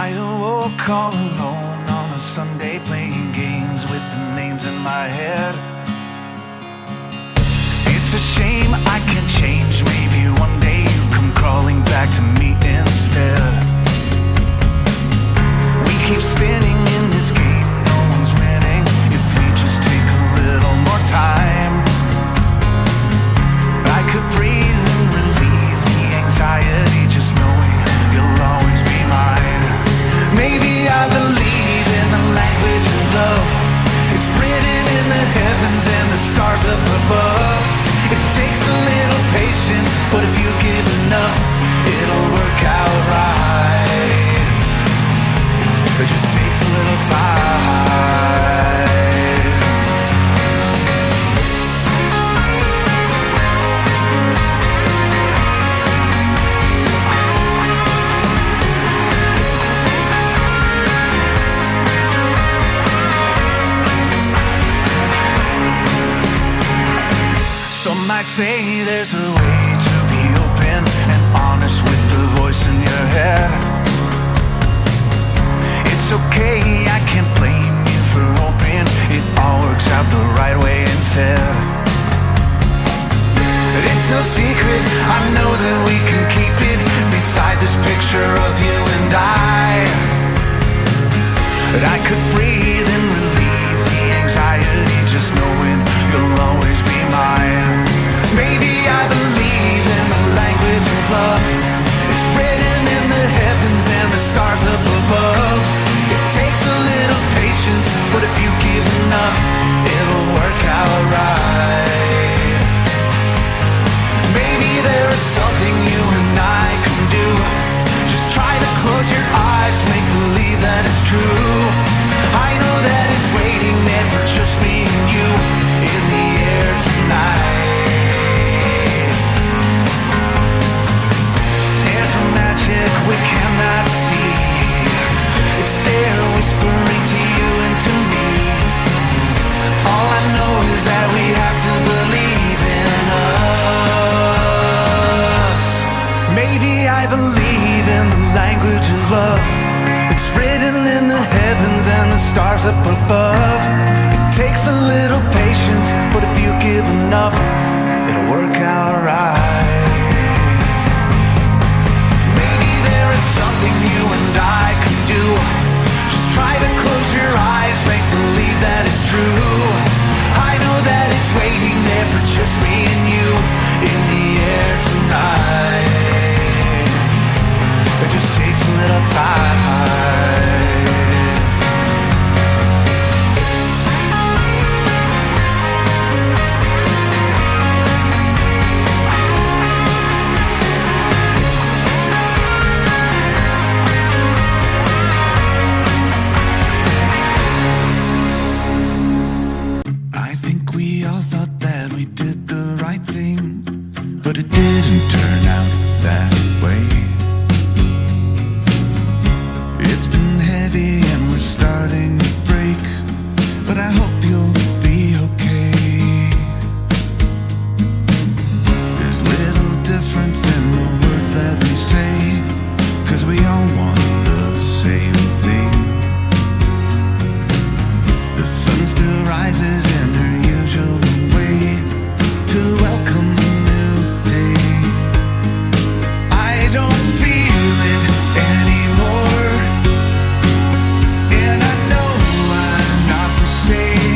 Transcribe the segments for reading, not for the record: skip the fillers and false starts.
I awoke all alone on a Sunday playing games with the names in my head. It's a shame I can't change. Maybe one day you come crawling back to me instead. We keep spinning in this game, no one's winning. If we just take a little more time, I could breathe and relieve the anxiety just knowing you'll always be mine. Maybe I believe in the language of love. It's written in the heavens and the stars up above. It takes a little patience, but if you give enough, it'll work out right. It just takes a little time. Some might say there's a way to be open and honest with the voice in your head. It's okay, I can't blame you for hoping it all works out the right way instead. But it's no secret, I know that we can keep it beside this picture of you and I. But I could breathe and relieve the anxiety just knowing you'll always be mine. Maybe I believe in the language of love. It's written in the heavens and the stars up above. It takes a little patience, but if you give enough, it'll work out right. Maybe there is something you and I can do. Just try to close your eyes, make believe that it's true. I know that it's waiting there for just me and you in the air tonight. There's a magic we cannot see. It's there whispering to you and to me. All I know is that we have to believe in us. Maybe I believe in the language of love. It's written in the heavens and the stars up above. It takes a little patience, but if you give enough, it'll work out right. Maybe there is something you and I can do. Just try to close your eyes, make believe that it's true. I know that it's waiting there for just me and you in the air tonight. It just takes a little time. I think we all thought that we did the right thing, but it didn't turn out that way. It's been heavy and we're starting to break, but I hope you'll be okay. There's little difference in the words that we say, 'cause we all want the same thing. The sun still rises in her usual way to welcome a new day. I don't feel it anymore, and I know I'm not the same.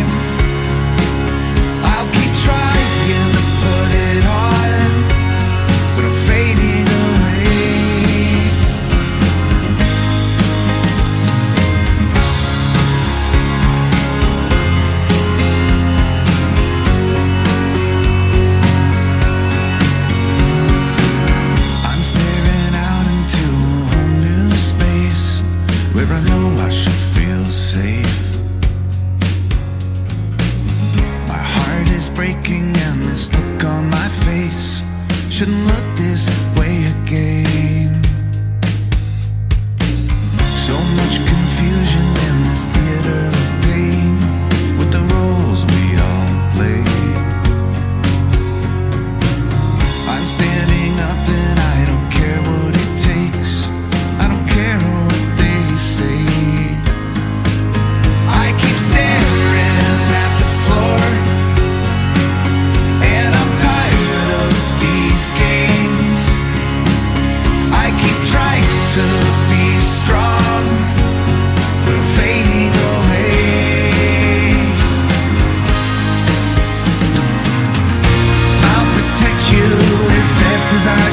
just as I